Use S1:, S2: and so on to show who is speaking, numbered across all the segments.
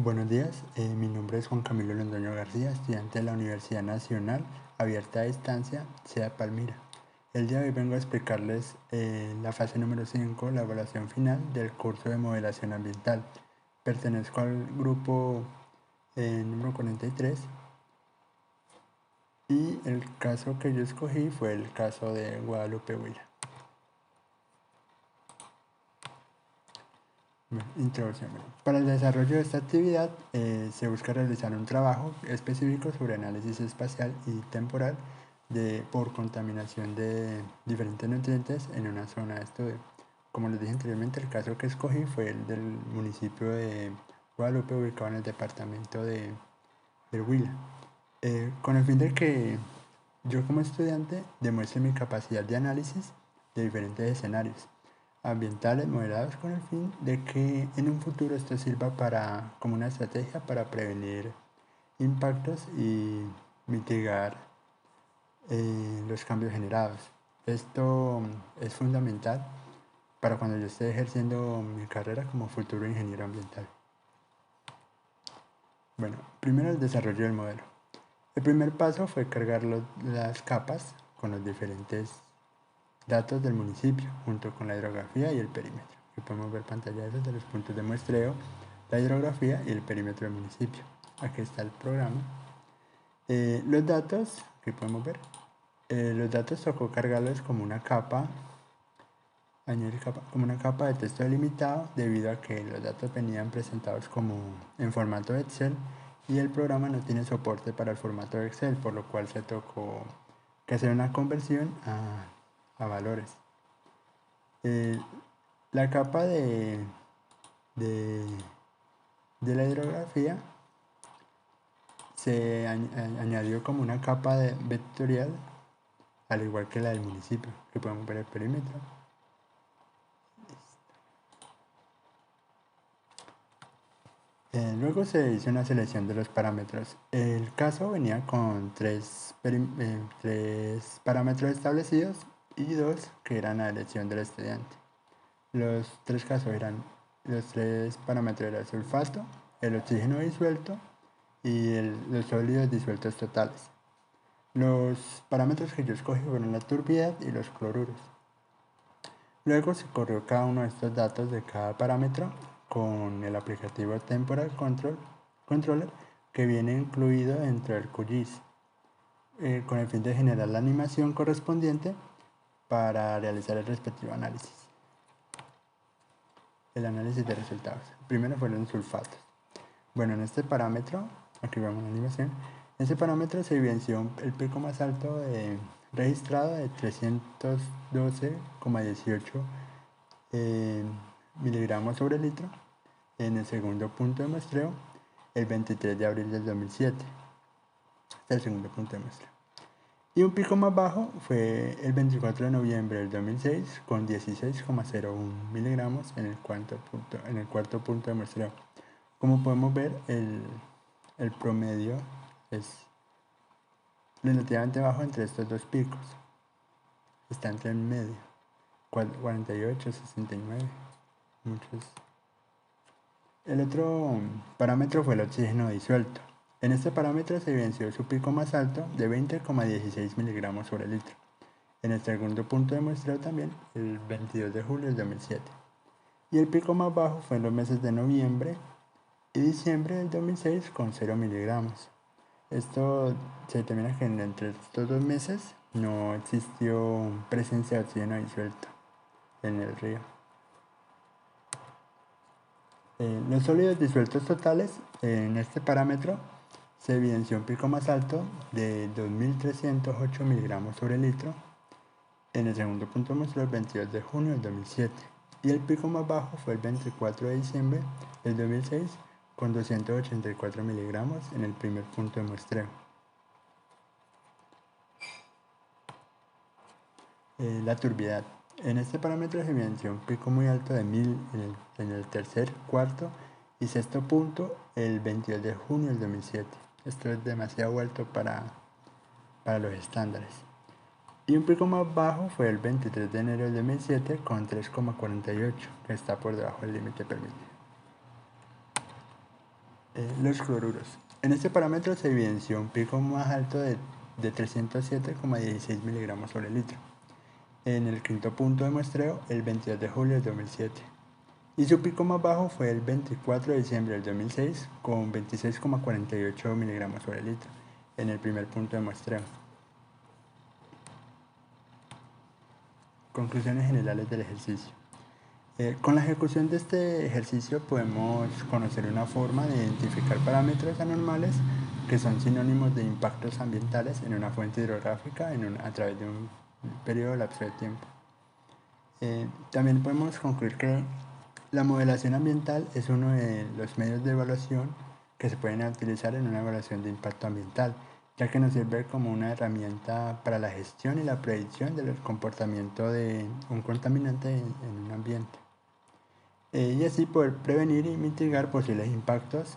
S1: Buenos días, mi nombre es Juan Camilo Londoño García, estudiante de la Universidad Nacional Abierta a Distancia, SEA Palmira. El día de hoy vengo a explicarles la fase número 5, la evaluación final del curso de modelación ambiental. Pertenezco al grupo número 43 y el caso que yo escogí fue el caso de Guadalupe Huila. Introducción. Para el desarrollo de esta actividad se busca realizar un trabajo específico sobre análisis espacial y temporal por contaminación de diferentes nutrientes en una zona de estudio. Como les dije anteriormente, el caso que escogí fue el del municipio de Guadalupe, ubicado en el departamento de Huila, con el fin de que yo como estudiante demuestre mi capacidad de análisis de diferentes escenarios ambientales modelados con el fin de que en un futuro esto sirva como una estrategia para prevenir impactos y mitigar los cambios generados. Esto es fundamental para cuando yo esté ejerciendo mi carrera como futuro ingeniero ambiental. Bueno, primero el desarrollo del modelo. El primer paso fue cargar las capas con los diferentes datos del municipio, junto con la hidrografía y el perímetro. Aquí podemos ver pantallazos de los puntos de muestreo, la hidrografía y el perímetro del municipio. Aquí está el programa. Los datos, aquí podemos ver, los datos tocó cargarlos como una capa, como una capa de texto delimitado, debido a que los datos venían presentados como en formato Excel y el programa no tiene soporte para el formato de Excel, por lo cual se tocó que hacer una conversión a valores. La capa de la hidrografía se añadió como una capa vectorial, al igual que la del municipio, que podemos ver el perímetro. Luego se hizo una selección de los parámetros. El caso venía con tres parámetros establecidos y dos que eran la elección del estudiante. Los tres parámetros eran el sulfato, el oxígeno disuelto y los sólidos disueltos totales. Los parámetros que yo escogí fueron la turbidez y los cloruros. Luego se corrió cada uno de estos datos de cada parámetro con el aplicativo Temporal Controller que viene incluido dentro del QGIS, con el fin de generar la animación correspondiente para realizar el respectivo análisis. El análisis de resultados. Primero fueron sulfatos. Bueno, en este parámetro, aquí vemos la animación, en este parámetro se evidenció el pico más alto registrado de 312,18 miligramos sobre litro en el segundo punto de muestreo el 23 de abril del 2007. Este es el segundo punto de muestreo. Y un pico más bajo fue el 24 de noviembre del 2006 con 16,01 miligramos en el cuarto punto de muestreo. Como podemos ver, el promedio es relativamente bajo entre estos dos picos. Está entre el medio, 48, 69, muchos. El otro parámetro fue el oxígeno disuelto. En este parámetro se evidenció su pico más alto de 20,16 miligramos sobre litro. En el segundo punto de muestreo también, el 22 de julio del 2007. Y el pico más bajo fue en los meses de noviembre y diciembre del 2006 con 0 miligramos. Esto se determina que entre estos dos meses no existió presencia de oxígeno disuelto en el río. Los sólidos disueltos totales, en este parámetro se evidenció un pico más alto de 2.308 miligramos sobre litro en el segundo punto de muestreo el 22 de junio del 2007 y el pico más bajo fue el 24 de diciembre del 2006 con 284 miligramos en el primer punto de muestreo. La turbidez. En este parámetro se evidenció un pico muy alto de 1000 en el tercer, cuarto y sexto punto el 22 de junio del 2007. Esto es demasiado alto para los estándares. Y un pico más bajo fue el 23 de enero del 2007 con 3,48, que está por debajo del límite permitido. Los cloruros. En este parámetro se evidenció un pico más alto de 307,16 miligramos sobre litro en el quinto punto de muestreo el 22 de julio de 2007. Y su pico más bajo fue el 24 de diciembre del 2006 con 26,48 miligramos sobre litro en el primer punto de muestreo. Conclusiones generales del ejercicio. Con la ejecución de este ejercicio podemos conocer una forma de identificar parámetros anormales que son sinónimos de impactos ambientales en una fuente hidrográfica a través de un periodo de lapso de tiempo. También podemos concluir que la modelación ambiental es uno de los medios de evaluación que se pueden utilizar en una evaluación de impacto ambiental, ya que nos sirve como una herramienta para la gestión y la predicción del comportamiento de un contaminante en un ambiente. Y así poder prevenir y mitigar posibles impactos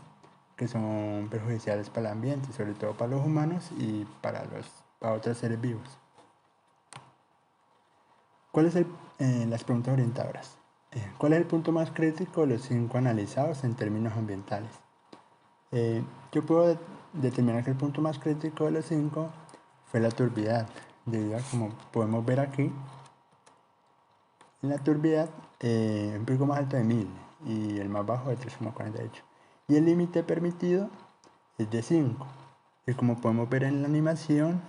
S1: que son perjudiciales para el ambiente, sobre todo para los humanos y para otros seres vivos. ¿Cuáles son las preguntas orientadoras? ¿Cuál es el punto más crítico de los 5 analizados en términos ambientales? Yo puedo determinar que el punto más crítico de los 5 fue la turbidez, debido a, como podemos ver aquí, en la turbidez un pico más alto de 1000 y el más bajo de 3,48. Y el límite permitido es de 5. Y como podemos ver en la animación,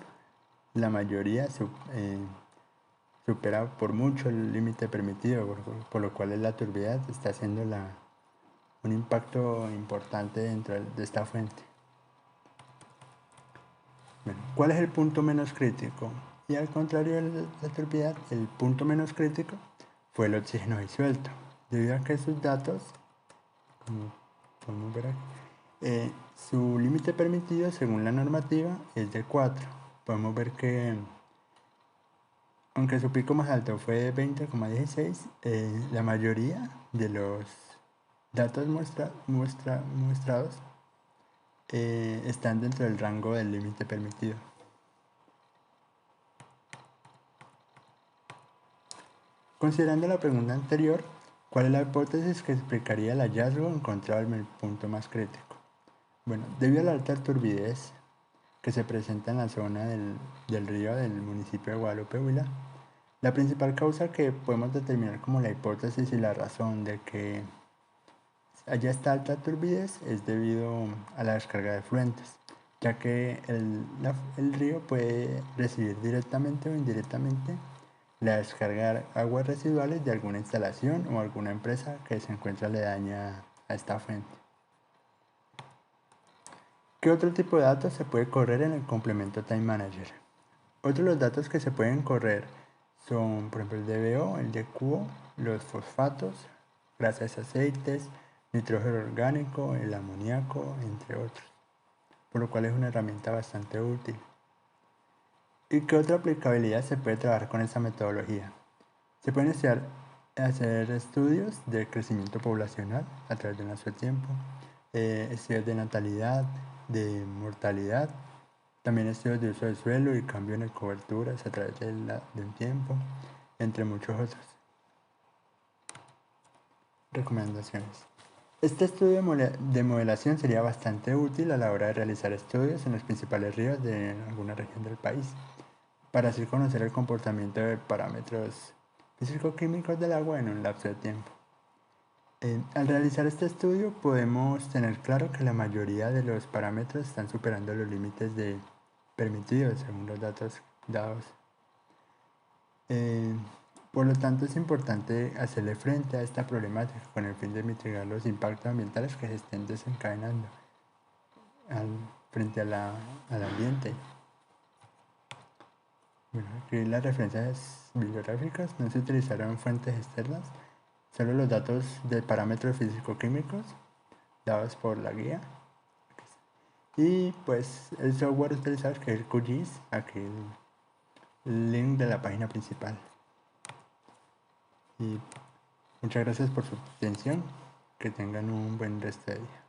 S1: la mayoría supera por mucho el límite permitido, por lo cual la turbidez está haciendo un impacto importante dentro de esta fuente. Bueno, ¿cuál es el punto menos crítico? Y al contrario de la turbidez, el punto menos crítico fue el oxígeno disuelto, debido a que sus datos, como podemos ver aquí, su límite permitido según la normativa es de 4. Podemos ver que aunque su pico más alto fue 20,16, la mayoría de los datos muestrados están dentro del rango del límite permitido. Considerando la pregunta anterior, ¿cuál es la hipótesis que explicaría el hallazgo encontrado en el punto más crítico? Bueno, debido a la alta turbidez que se presenta en la zona del río del municipio de Guadalupe, Huila, la principal causa que podemos determinar como la hipótesis y la razón de que haya esta alta turbidez es debido a la descarga de efluentes, ya que el río puede recibir directamente o indirectamente la descarga de aguas residuales de alguna instalación o alguna empresa que se encuentra aledaña a esta fuente. ¿Qué otro tipo de datos se puede correr en el complemento Time Manager? Otros de los datos que se pueden correr son, por ejemplo, el DBO, el DQO, los fosfatos, grasas, aceites, nitrógeno orgánico, el amoníaco, entre otros, por lo cual es una herramienta bastante útil. ¿Y qué otra aplicabilidad se puede trabajar con esta metodología? Se pueden hacer estudios de crecimiento poblacional a través de nuestro tiempo, estudios de natalidad, de mortalidad, también estudios de uso del suelo y cambio en coberturas a través de un tiempo, entre muchos otros. Recomendaciones. Este estudio de modelación sería bastante útil a la hora de realizar estudios en los principales ríos de alguna región del país, para así conocer el comportamiento de parámetros físico-químicos del agua en un lapso de tiempo. Al realizar este estudio podemos tener claro que la mayoría de los parámetros están superando los límites permitidos según los datos dados. Por lo tanto, es importante hacerle frente a esta problemática con el fin de mitigar los impactos ambientales que se estén desencadenando frente al ambiente. Bueno, aquí las referencias bibliográficas no se utilizaron fuentes externas, solo los datos de parámetros físico-químicos dados por la guía. Y pues el software utilizado que es el QGIS, aquí el link de la página principal. Y muchas gracias por su atención. Que tengan un buen resto de día.